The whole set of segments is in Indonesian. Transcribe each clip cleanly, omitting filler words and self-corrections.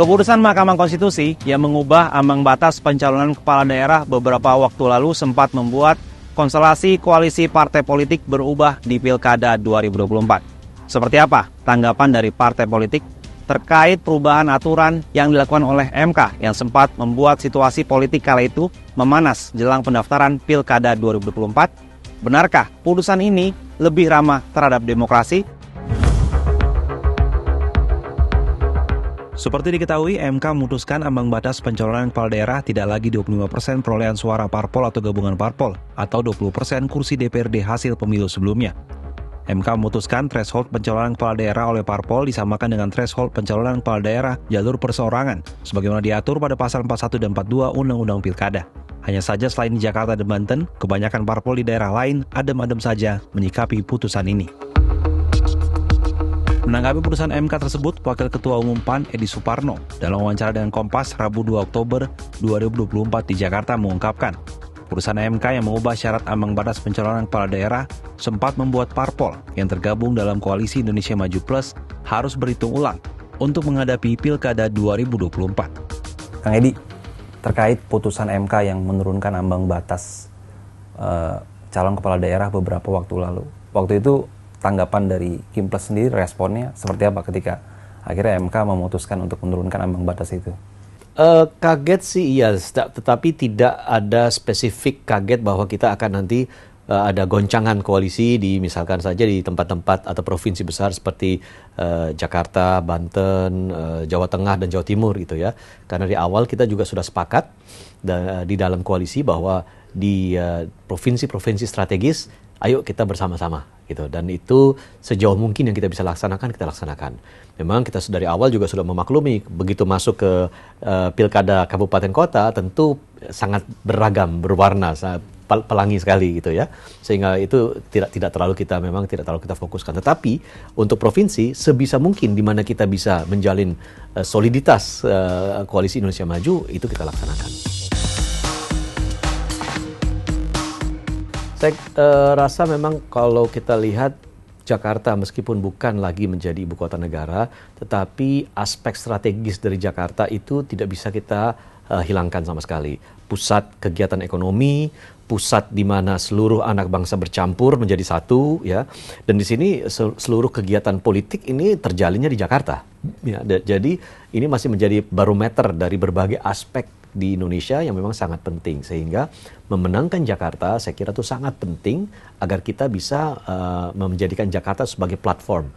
Keputusan Mahkamah Konstitusi yang mengubah ambang batas pencalonan kepala daerah beberapa waktu lalu sempat membuat konstelasi koalisi partai politik berubah di Pilkada 2024. Seperti apa tanggapan dari partai politik terkait perubahan aturan yang dilakukan oleh MK yang sempat membuat situasi politik kala itu memanas jelang pendaftaran Pilkada 2024? Benarkah putusan ini lebih ramah terhadap demokrasi? Seperti diketahui, MK memutuskan ambang batas pencalonan kepala daerah tidak lagi 25% perolehan suara parpol atau gabungan parpol, atau 20% kursi DPRD hasil pemilu sebelumnya. MK memutuskan threshold pencalonan kepala daerah oleh parpol disamakan dengan threshold pencalonan kepala daerah jalur perseorangan, sebagaimana diatur pada pasal 41 dan 42 Undang-Undang Pilkada. Hanya saja selain di Jakarta dan Banten, kebanyakan parpol di daerah lain adem-adem saja menyikapi putusan ini. Menanggapi putusan MK tersebut, Wakil Ketua Umum PAN Edi Suparno dalam wawancara dengan Kompas Rabu 2 Oktober 2024 di Jakarta mengungkapkan, putusan MK yang mengubah syarat ambang batas pencalonan kepala daerah sempat membuat parpol yang tergabung dalam Koalisi Indonesia Maju Plus harus berhitung ulang untuk menghadapi Pilkada 2024. Kang Edi, terkait putusan MK yang menurunkan ambang batas calon kepala daerah beberapa waktu lalu, waktu itu tanggapan dari Kimples sendiri, responnya seperti apa ketika akhirnya MK memutuskan untuk menurunkan ambang batas itu? Kaget sih iya, tetapi tidak ada spesifik kaget bahwa kita akan nanti ada goncangan koalisi di misalkan saja di tempat-tempat atau provinsi besar seperti Jakarta, Banten, Jawa Tengah dan Jawa Timur gitu ya. Karena di awal kita juga sudah sepakat di dalam koalisi bahwa di provinsi-provinsi strategis ayo kita bersama-sama gitu, dan itu sejauh mungkin yang kita bisa laksanakan kita laksanakan. Memang kita dari awal juga sudah memaklumi begitu masuk ke pilkada kabupaten kota tentu sangat beragam, berwarna, pelangi sekali gitu ya, sehingga itu tidak terlalu kita fokuskan. Tetapi untuk provinsi sebisa mungkin di mana kita bisa menjalin soliditas koalisi Indonesia Maju itu kita laksanakan. Saya rasa memang kalau kita lihat Jakarta meskipun bukan lagi menjadi ibu kota negara, tetapi aspek strategis dari Jakarta itu tidak bisa kita hilangkan sama sekali. Pusat kegiatan ekonomi, pusat di mana seluruh anak bangsa bercampur menjadi satu, ya. Dan di sini seluruh kegiatan politik ini terjalinnya di Jakarta. Ya, jadi ini masih menjadi barometer dari berbagai aspek di Indonesia yang memang sangat penting, sehingga memenangkan Jakarta saya kira itu sangat penting agar kita bisa menjadikan Jakarta sebagai platform,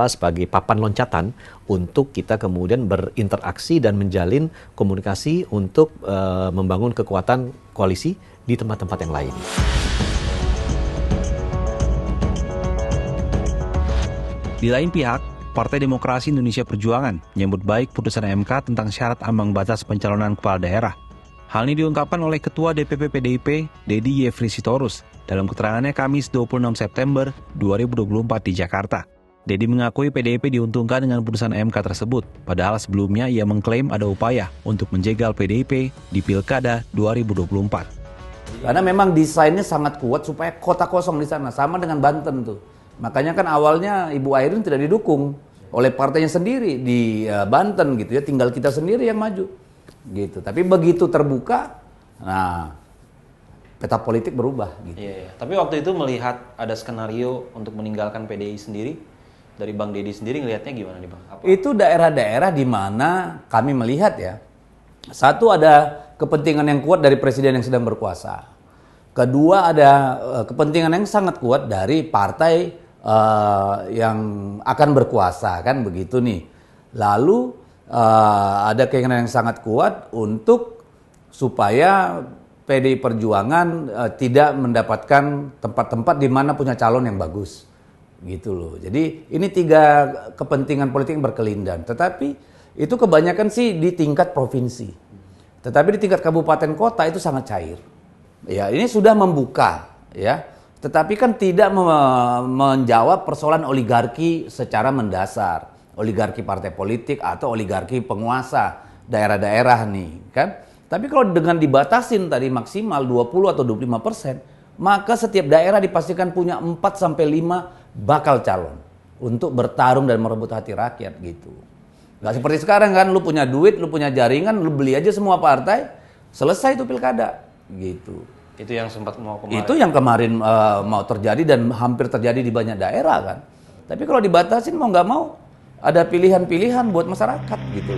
sebagai papan loncatan untuk kita kemudian berinteraksi dan menjalin komunikasi untuk membangun kekuatan koalisi di tempat-tempat yang lain. Di lain pihak, Partai Demokrasi Indonesia Perjuangan menyambut baik putusan MK tentang syarat ambang batas pencalonan kepala daerah. Hal ini diungkapkan oleh Ketua DPP PDIP, Dedi Yefri Sitorus, dalam keterangannya Kamis 26 September 2024 di Jakarta. Dedi mengakui PDIP diuntungkan dengan putusan MK tersebut, padahal sebelumnya ia mengklaim ada upaya untuk menjegal PDIP di Pilkada 2024. Karena memang desainnya sangat kuat supaya kota kosong di sana, sama dengan Banten tuh. Makanya kan awalnya Ibu Airin tidak didukung oleh partainya sendiri di Banten gitu ya, tinggal kita sendiri yang maju gitu. Tapi begitu terbuka, nah peta politik berubah gitu. Iya. Tapi waktu itu melihat ada skenario untuk meninggalkan PDI sendiri, dari Bang Dedi sendiri ngelihatnya gimana nih Bang? Itu daerah-daerah di mana kami melihat ya, satu ada kepentingan yang kuat dari presiden yang sedang berkuasa. Kedua ada kepentingan yang sangat kuat dari partai yang akan berkuasa, kan begitu nih. Lalu ada keinginan yang sangat kuat untuk supaya PDI Perjuangan tidak mendapatkan tempat-tempat di mana punya calon yang bagus, gitu loh. Jadi ini tiga kepentingan politik yang berkelindan. Tetapi itu kebanyakan sih di tingkat provinsi. Tetapi di tingkat kabupaten kota itu sangat cair. Ya, ini sudah membuka, ya. Tetapi kan tidak menjawab persoalan oligarki secara mendasar. Oligarki partai politik atau oligarki penguasa daerah-daerah nih, kan. Tapi kalau dengan dibatasin tadi maksimal 20 atau 25%, maka setiap daerah dipastikan punya 4-5 bakal calon untuk bertarung dan merebut hati rakyat gitu. Nggak seperti sekarang kan, lu punya duit, lu punya jaringan, lu beli aja semua partai, selesai itu pilkada, gitu. Itu yang sempat mau kemarin. Itu yang kemarin mau terjadi dan hampir terjadi di banyak daerah kan. Tapi kalau dibatasin mau nggak mau, ada pilihan-pilihan buat masyarakat gitu.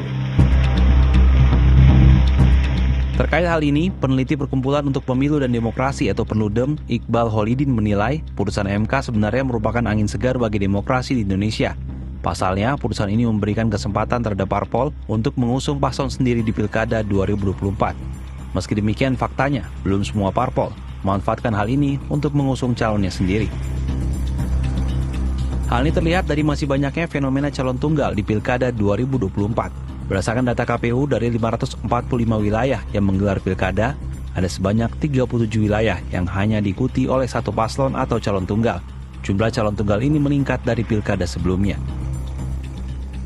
Terkait hal ini, peneliti Perkumpulan untuk Pemilu dan Demokrasi atau Perludem, Iqbal Holidin menilai putusan MK sebenarnya merupakan angin segar bagi demokrasi di Indonesia. Pasalnya, putusan ini memberikan kesempatan terhadap parpol untuk mengusung paslon sendiri di Pilkada 2024. Meski demikian, faktanya belum semua parpol memanfaatkan hal ini untuk mengusung calonnya sendiri. Hal ini terlihat dari masih banyaknya fenomena calon tunggal di Pilkada 2024. Berdasarkan data KPU, dari 545 wilayah yang menggelar pilkada, ada sebanyak 37 wilayah yang hanya diikuti oleh satu paslon atau calon tunggal. Jumlah calon tunggal ini meningkat dari pilkada sebelumnya.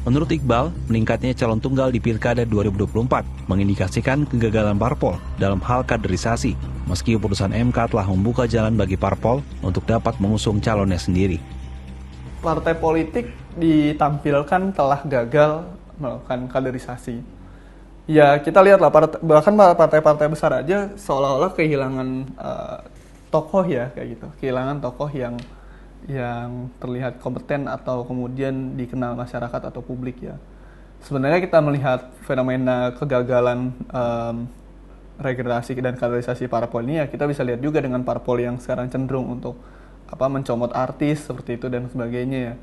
Menurut Iqbal, meningkatnya calon tunggal di Pilkada 2024 mengindikasikan kegagalan parpol dalam hal kaderisasi, meski putusan MK telah membuka jalan bagi parpol untuk dapat mengusung calonnya sendiri. Partai politik ditampilkan telah gagal melakukan kaderisasi. Ya kita lihatlah, bahkan partai-partai besar aja seolah-olah kehilangan tokoh ya, kayak gitu. Kehilangan tokoh yang terlihat kompeten atau kemudian dikenal masyarakat atau publik ya. Sebenarnya kita melihat fenomena kegagalan regenerasi dan kaderisasi parpol ini ya, kita bisa lihat juga dengan parpol yang sekarang cenderung untuk mencomot artis seperti itu dan sebagainya ya.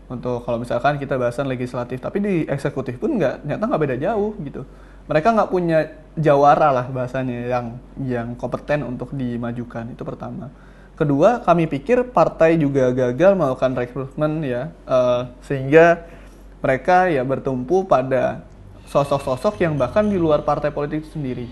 Untuk kalau misalkan kita bahasan legislatif, tapi di eksekutif pun ternyata nggak beda jauh gitu. Mereka nggak punya jawara lah bahasanya yang kompeten untuk dimajukan, itu pertama. Kedua, kami pikir partai juga gagal melakukan rekrutmen ya, sehingga mereka ya bertumpu pada sosok-sosok yang bahkan di luar partai politik itu sendiri.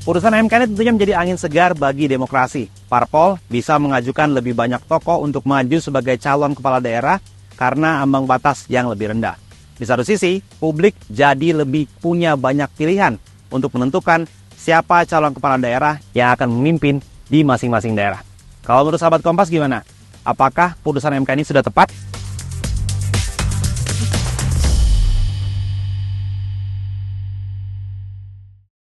Putusan MK ini tentunya menjadi angin segar bagi demokrasi. Parpol bisa mengajukan lebih banyak tokoh untuk maju sebagai calon kepala daerah karena ambang batas yang lebih rendah. Di satu sisi, publik jadi lebih punya banyak pilihan untuk menentukan siapa calon kepala daerah yang akan memimpin di masing-masing daerah. Kalau menurut sahabat Kompas gimana? Apakah putusan MK ini sudah tepat?